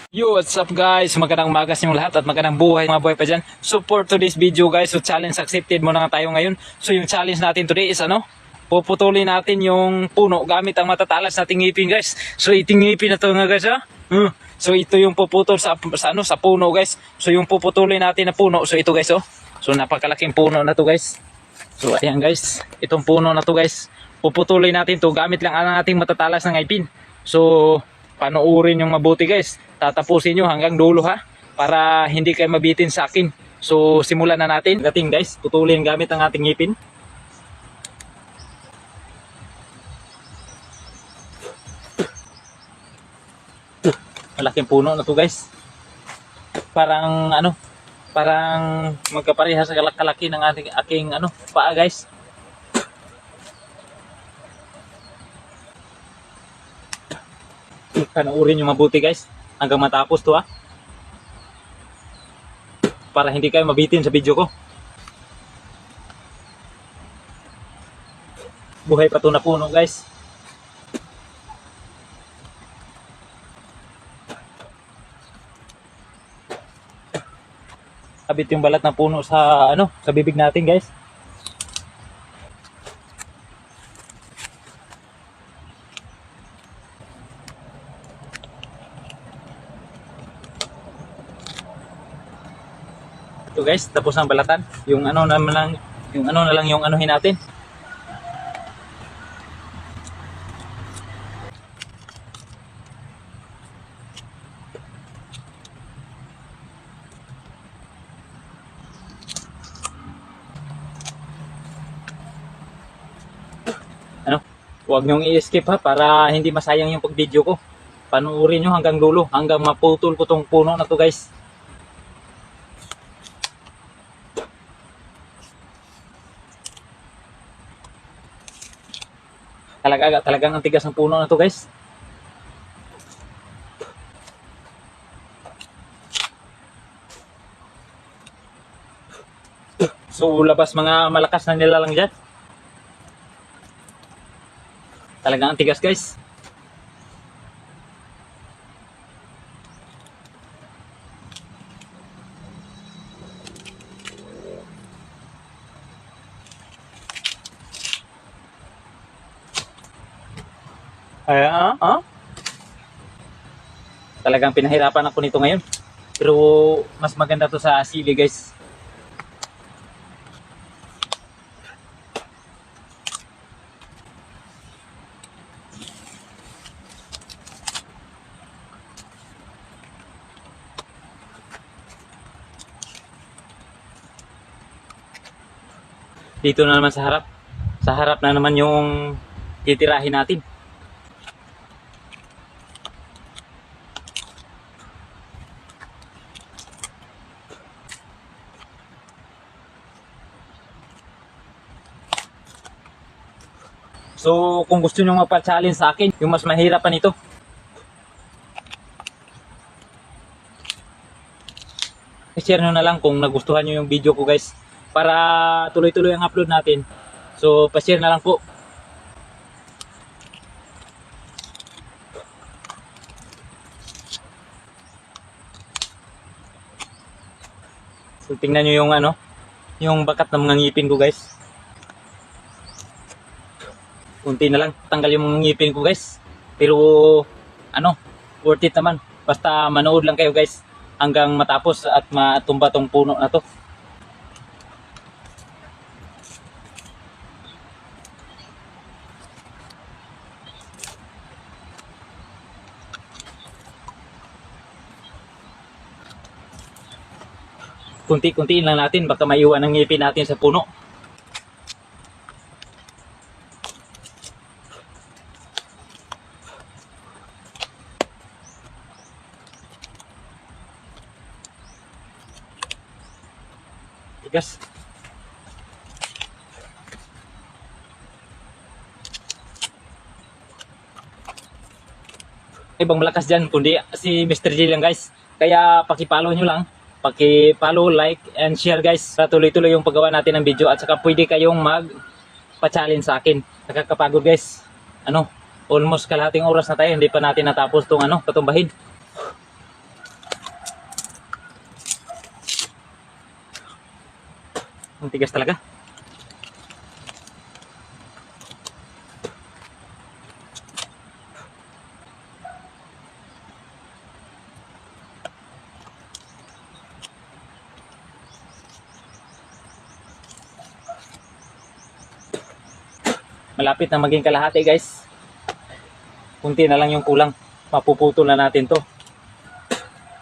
Yo, what's up guys? Magandang umaga sa inyong lahat at magandang buhay mga buhay pa dyan. So for today's video guys, so challenge accepted muna nga tayo ngayon. So yung challenge natin today is puputulin natin yung puno gamit ang matatalas nating ngipin guys. So iting ngipin na to nga guys ha. So ito yung puputol sa puno guys. So yung puputulin natin na puno, so ito guys oh. So napakalaking puno na to guys. So ayan guys, itong puno na to guys. Puputulin natin to gamit lang ang ating matatalas na ngipin. So panoorin yung mabuti guys. Tatapusin nyo hanggang dulo ha. Para hindi kayo mabitin sa akin. So simulan na natin. Gating guys, putulin gamit ang ating ngipin. Malaking puno na to guys. Parang parang magkapareha sa kalaki ng aking paa guys. Panoorin yung mabuti guys hanggang matapos to ha, para hindi kayo mabitin sa video ko. Buhay pa to na puno guys. Kabit yung balat ng puno sa sa bibig natin guys. Ito guys, tapos ang balatan. Yung na lang yung anuhin natin. Huwag niyong i-skip ha, para hindi masayang yung pag-video ko. Panoorin nyo hanggang dulo, hanggang maputol ko tong puno na to guys. Talagang ang tigas ng puno na to guys. So labas mga malakas na nilalang dyan. Talagang ang tigas guys. Talagang pinahirapan ako nito ngayon. Pero mas maganda to sa sili guys. Dito na naman sa harap. Sa harap na naman yung titirahin natin. So kung gusto nyo magpa-challenge sa akin, yung mas mahirap pa nito, i-share nyo na lang kung nagustuhan nyo yung video ko guys. Para tuloy-tuloy ang upload natin. So pa-share na lang po. So tingnan nyo yung yung bakat ng mga ngipin ko guys. Kunti na lang tanggal yung mga ngipin ko guys. Pero worth it naman. Basta manood lang kayo guys hanggang matapos at matumba tong puno na to. Kunti-kuntiin lang natin, baka maiwan ang ngipin natin sa puno. Tigas. Ibang malakas dyan, kundi si Mr. J lang guys. Kaya pakipollow nyo lang. Paki-follow, like, and share guys. Para tuloy-tuloy yung paggawa natin ng video. At saka pwede kayong magpa-challenge sa akin. Nakakapagod guys. Almost kalahating oras na tayo. Hindi pa natin natapos itong patumbahin. Ang tigas talaga. Malapit na maging kalahati guys. Kunti na lang yung kulang. Mapuputol na natin to.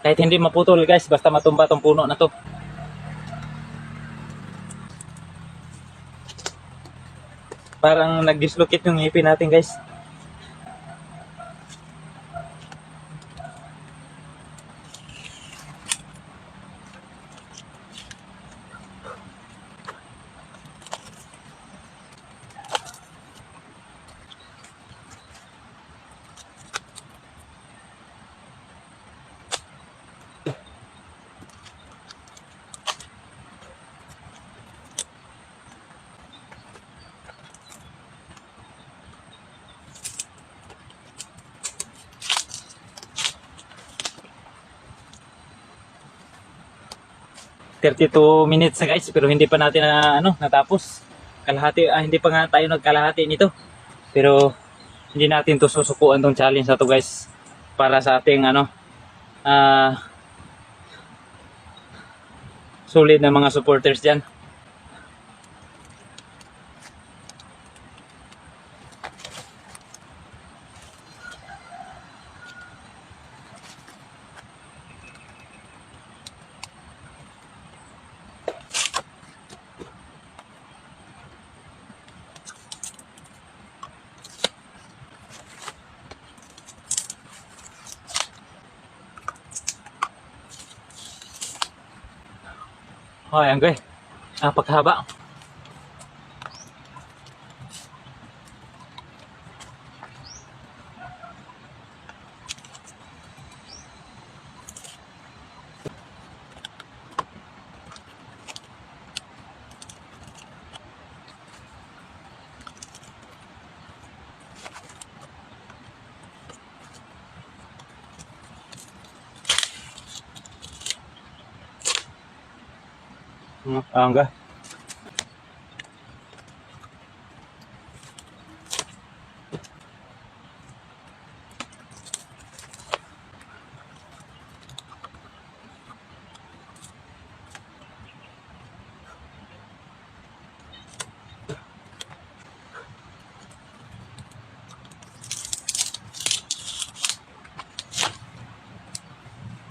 Kahit hindi maputol guys, basta matumba tong puno na to. Parang nag-dislocate yung ngipin natin guys. $32 na guys, pero hindi pa natin na natapos. Kalahati, hindi pa nga tayo nagkalahati nito. Pero hindi natin to susukuan tong challenge na to guys. Para sa ating solid na mga supporters diyan. Oh, ayan guys. Paghaba. Enggak.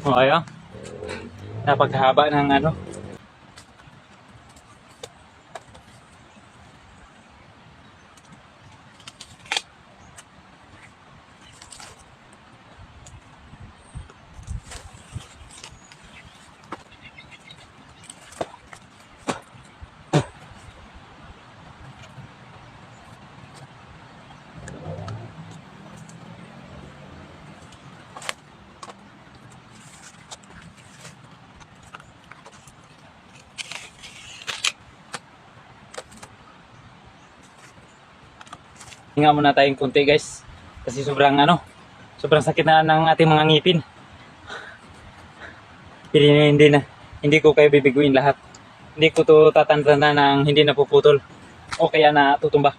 Oh, ayan. Napaghaba ng hinga muna tayong konti guys. Kasi sobrang sobrang sakit na ng ating mga ngipin. Hindi ko kayo bibiguin lahat. Hindi ko to tatanda ng hindi napuputol o kaya na tutumba.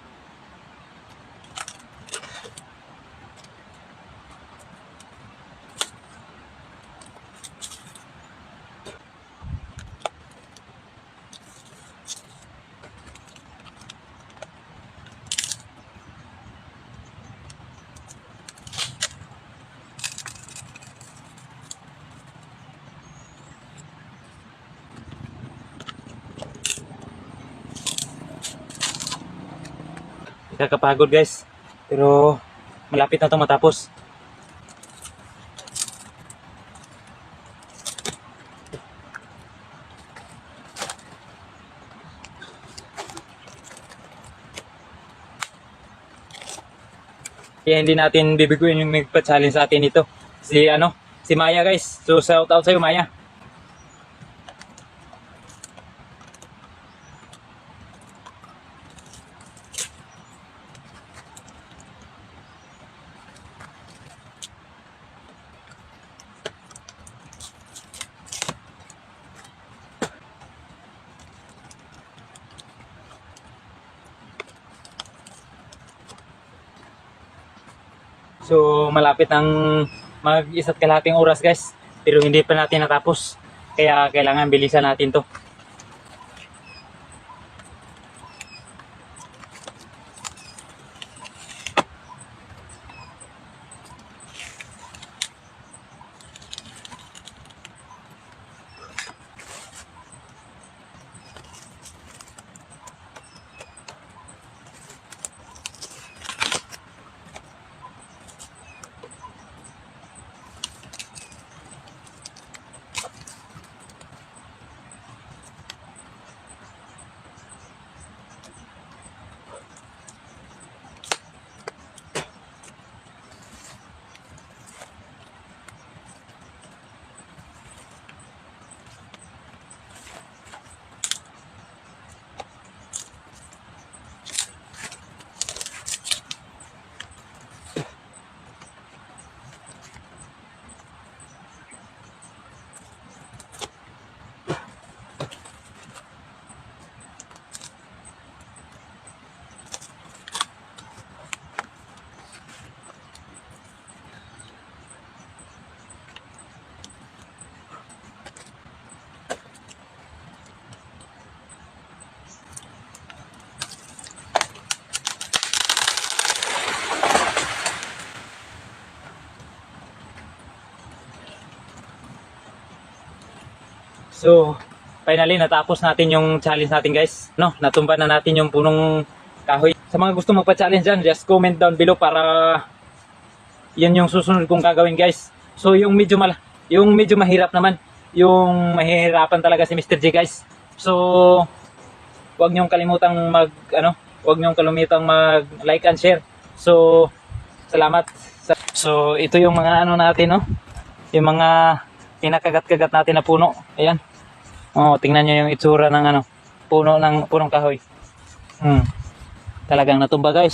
Kakapagod guys. Pero malapit na to matapos. Kaya hindi natin bibiguin yung magpa-challenge sa atin ito. Si Maya guys. So shout out sa'yo Maya. So malapit ng mag-isa't kalahating oras guys. Pero hindi pa natin natapos. Kaya kailangan bilisan natin to. So, finally natapos natin yung challenge natin guys. No, natumba na natin yung punong kahoy. Sa mga gusto magpa-challenge dyan, just comment down below para yan yung susunod kong gagawin guys. So, yung medyo mahirap naman, yung mahihirapan talaga si Mr. J guys. So, wag niyong kalimutang mag-like and share. So, salamat. So, ito yung mga natin, no? Yung mga pinakagat-kagat natin na puno. Ayan. Oh, tingnan niyo yung itsura ng punong kahoy. Talagang natumba, guys.